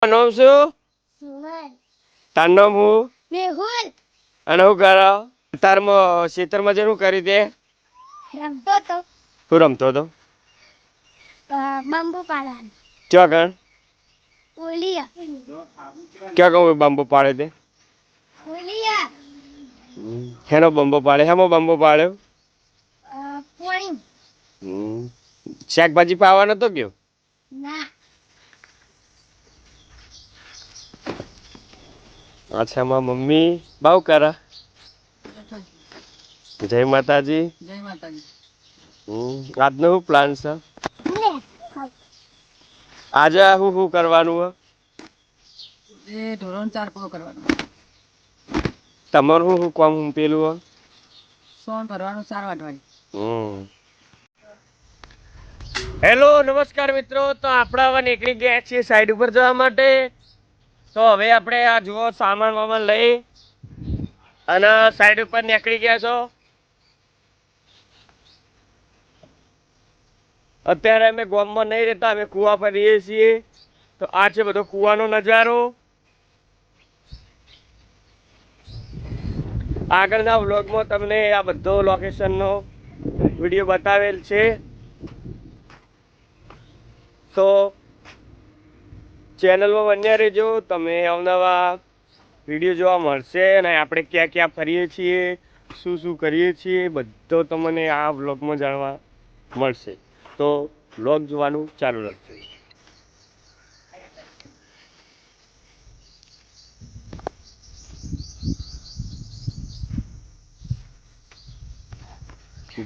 નામ શું? તાર નામ હું? મેહુલ. અને હું કરો? તારમાં ખેતરમાં જઈને કરી દે. રમતો તો. શું રમતો હતો? બાંબુ પાડવાનું. ક્યાં કણ? ઓલિયા. ક્યાં કહું બાંબુ પાડે તે? ઓલિયા. હેનો બંબો પાડે? હેમો બંબો પાડ્યો? પોણી. શાકભાજી પાવાનો તો ગયો? ના. અચ્છા મારા મમ્મી બહુ કરા. જય માતાજી. જય માતાજી. આજનો શું પ્લાન છે? આજે શું કરવાનું હે? એ ધોરણ 4 પૂરો કરવાનો. તમારું શું કામ પેલું હે? સોન ભરવાનું 4 વાટવાની. હેલો નમસ્કાર મિત્રો. તો આપણે હવે નીકળી ગયા છીએ સાઈડ ઉપર જવા માટે. તો હવે આપણે આ જુઓ સામાન લઈ અને સાઈડ ઉપર નીકળી ગયા છો. અત્યારે અમે ગામમાં નહીં રહેતા, અમે કૂવા પર રહીએ છીએ. તો આ છે બધો કૂવાનો નજારો. આગળના વ્લોગમાં તમને આ બધો લોકેશનનો વિડીયો બતાવેલ છે. તો ચેનલમાં બન્યા રહેજો, તમે અવનવા વિડીયો જોવા મળશે. અને આપણે ક્યાં ક્યાં ફરીએ છીએ, શું કરીએ છીએ, બધો તમને આ વ્લોગમાં જાણવા મળશે. તો વ્લોગ જોવાનું ચાલુ રાખજો.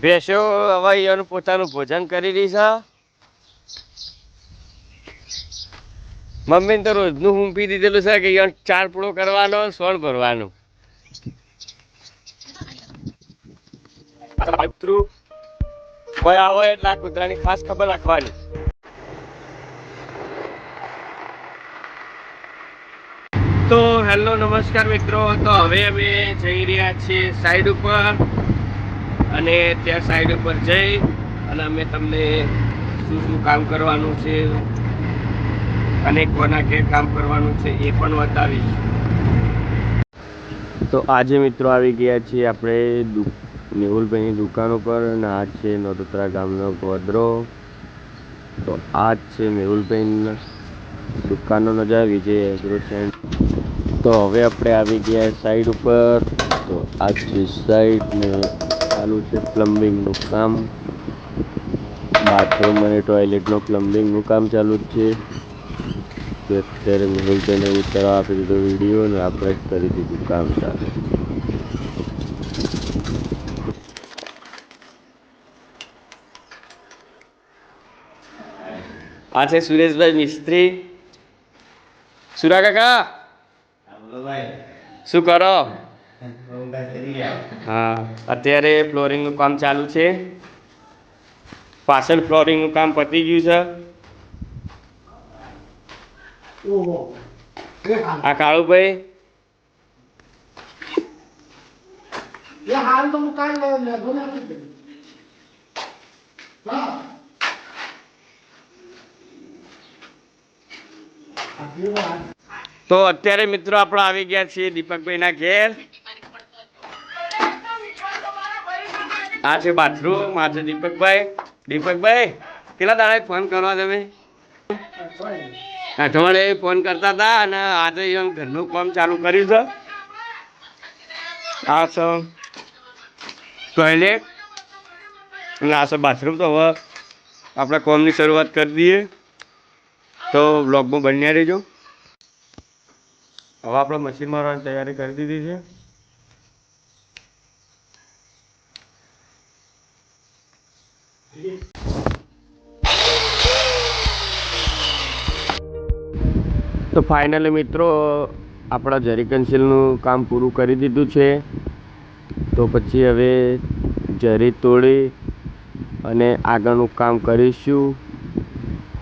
ભેંસો હવે એનું પોતાનું ભોજન કરી રહી છે. મમ્મીને તો રોજનું ઊંઘી દીધેલું છે કે 4 પૂળો કરવાનો, સોણ ભરવાનું. કોઈ આવો એટલે આ કૂતરાની ખાસ ખબર રાખવાની. તો હેલો નમસ્કાર મિત્રો. તો હવે અમે જઈ રહ્યા છીએ સાઈડ ઉપર. અને ત્યાં સાઈડ ઉપર જઈ અને અમે તમને શું કામ કરવાનું છે અને કોના કે કામ કરવાનું છે એ પણ બતાવીશ. તો આજે મિત્રો આવી ગયા છીએ આપણે મેહુલભાઈની દુકાન ઉપર. અને આ છે નરોત્રા ગામનો ગોદરો. તો આ જ છે મેહુલભાઈની દુકાનનો નજારો, વિજય એગ્રો સેન્ટ. તો હવે આપણે આવી ગયા સાઈડ ઉપર. તો આ છે સાઈડ ને ચાલુ છે પ્લમ્બિંગનું કામ. બાથરૂમ અને ટોયલેટનો પ્લમ્બિંગનું કામ ચાલુ જ છે. તો અત્યારે મેહુલભાઈને ઉતારવા આપી દીધો વિડીયો અને આપણે કરી દીધું કામ ચાલુ. આ છે સુરેશભાઈ મિસ્ત્રી. સુરા કાકા શું કરો? હા, અત્યારે ફ્લોરિંગનું કામ ચાલુ છે. પાછળ ફ્લોરિંગનું કામ પતી ગયું છે. આ કાળુભાઈ તો અત્યારે મિત્રો આપણે આવી ગયા છીએ દીપકભાઈના ઘેર. આ છે બાથરૂમ. આ છે દીપકભાઈ કેટલા દાડા ફોન કરવા તમે? અઠવાડિયે ફોન કરતા હતા અને આજે ઘરનું કામ ચાલુ કર્યું છે. આ છે ટોયલેટ અને આ છે બાથરૂમ. તો હવે આપણે કામની શરૂઆત કરી દઈએ. તો બ્લોગમાં બન્યા રહેજો. હવે આપણે મશીન મારવાની તૈયારી કરી દીધી છે. તો ફાઇનલી મિત્રો આપણા જરી કન્સીલનું કામ પૂરું કરી દીધું છે. તો પછી હવે જરી તોડી અને આગળનું કામ કરીશું.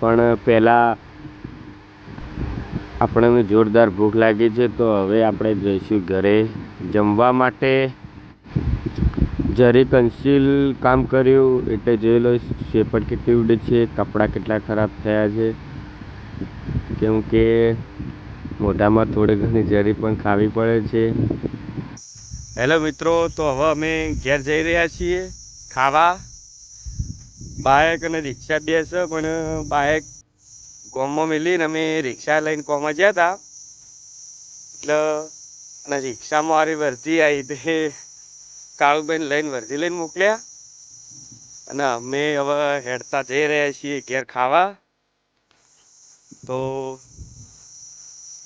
પણ પહેલાં આપણને જોરદાર ભૂખ લાગી છે. તો હવે આપણે જઈશું ઘરે જમવા માટે. જરી કન્સીલ કામ કર્યું એટલે જોઈ લો શેપર કેટલી ઉડે છે, કપડાં કેટલા ખરાબ થયા છે. કેમ કે મોઢામાં થોડી ઘણી ઝેરી પણ ખાવી પડે છે. હેલો મિત્રો, તો હવે અમે ઘેર જઈ રહ્યા છીએ ખાવા. બાઇક અને રિક્ષા બે છે, પણ બાઇક ગામમાં મેલીને અમે રિક્ષા લઈને ગામમાં ગયા હતા. એટલે અને રિક્ષામાં મારી વર્ધી આવી તે કાળુભાઈને લઈને વર્ધી લઈને મોકલ્યા. અને અમે હવે હેડતા જઈ રહ્યા છીએ ઘેર ખાવા. તો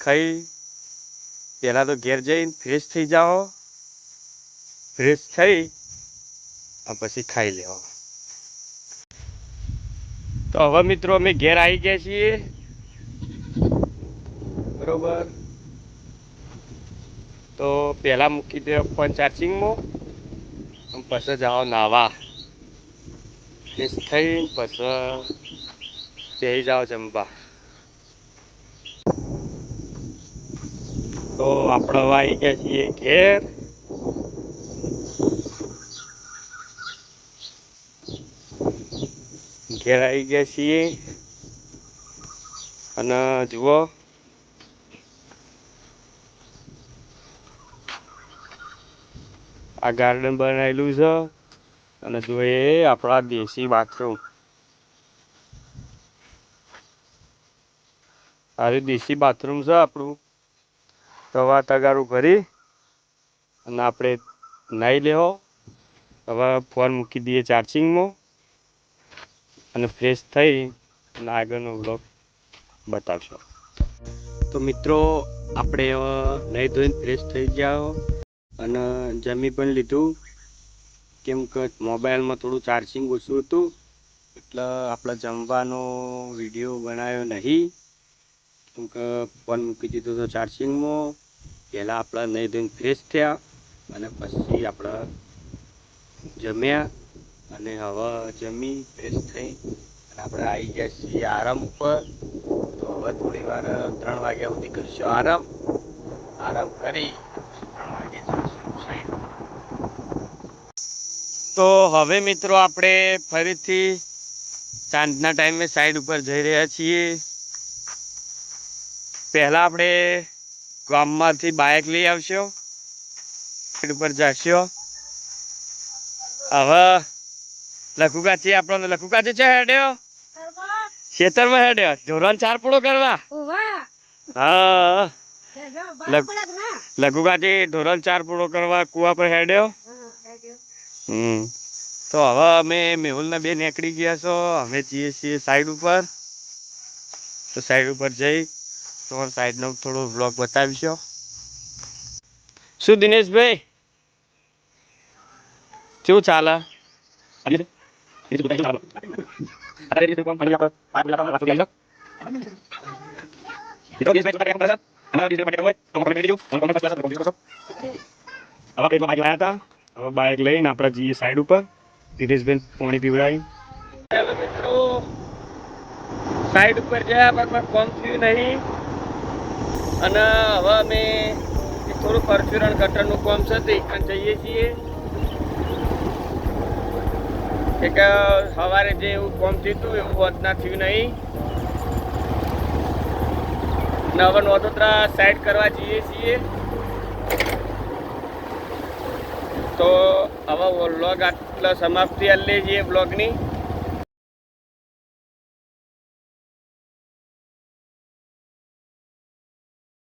ખાઈ પહેલાં તો ઘેર જઈને ફ્રેશ થઈ જાઓ. ફ્રેશ થઈ પછી ખાઈ લેવા. તો હવે મિત્રો અમે ઘેર આવી ગયા છીએ. બરોબર, તો પહેલાં મૂકી દે ફોન ચાર્જિંગમાં, પછી જાઓ નાવા. ફ્રેશ થઈ પછી બેસી જાઓ જમવા. તો આપણે હવે આવી ગયા છીએ ઘેર. ઘેર આવી ગયા છીએ અને જુઓ આ ગાર્ડન બનાવેલું છે. અને જોઈએ આપણા દેશી બાથરૂમ. આ દેશી બાથરૂમ છે આપણું. તવા તગારું ભરી અને આપણે નાહી લેવો. હવે ફોન મૂકી દઈએ ચાર્જિંગમાં અને ફ્રેશ થઈ અને આગળનો બ્લોગ બતાવશો. તો મિત્રો આપણે નહીં ધોઈને ફ્રેશ થઈ જાઓ અને જમી પણ લીધું. કેમ કે મોબાઈલમાં થોડું ચાર્જિંગ ઓછું હતું, એટલે આપણે જમવાનો વિડીયો બનાવ્યો નહીં. કેમ કે ફોન મૂકી દીધો તો ચાર્જિંગમાં. પહેલાં આપણે નહીં ધોઈને ફ્રેશ થયા અને પછી આપણે જમ્યા. અને હવે જમી ફ્રેશ થઈ અને આપણે આવી ગયા છીએ આરામ ઉપર. તો હવે થોડી વાર 3 વાગ્યા સુધી કરશું આરામ. આરામ કરી 3 વાગે જઈશું સાઈડ. તો હવે મિત્રો આપણે ફરીથી સાંજના ટાઈમે સાઈડ ઉપર જઈ રહ્યા છીએ. પહેલાં આપણે ગામમાંથી બાઇક લઈ આવશો, સાઈડ ઉપર જશો. હવે લખુકાચી આપણને લખુકાચી છે હેડ્યો ખેતરમાં હેડ્યો ધોરણ 4 પૂરો કરવા. હા, લખુકાચી ધોરણ 4 પૂરો કરવા કુવા પર હેડ્યો. તો હવે અમે મેહુલના બે નીકળી ગયા છો. અમે જઈએ છીએ સાઈડ ઉપર. તો સાઈડ ઉપર જઈ તો સાઈડનો થોડો બ્લોગ બતાવીશો. શું દિનેશભાઈ, શું ચાલે? હવે બાઇક લઈને આપણે જઈએ સાઈડ ઉપર. દિનેશભાઈ પાણી પીવડાવી. મિત્રો સાઈડ ઉપર ગયા પણ કોમ થયું નહીં. અને હવે અમે થોડું પરચુરણ ગટરનું કામ છે તે જઈએ છીએ. કે સવારે જે એવું કોમ થયું હતું એવું વધના થયું નહીં. ને હવે નોતોત્રા સાઈડ કરવા જઈએ છીએ. તો હવે વ્લોગ આટલા સમાપ્તિ આલી છીએ બ્લોગની.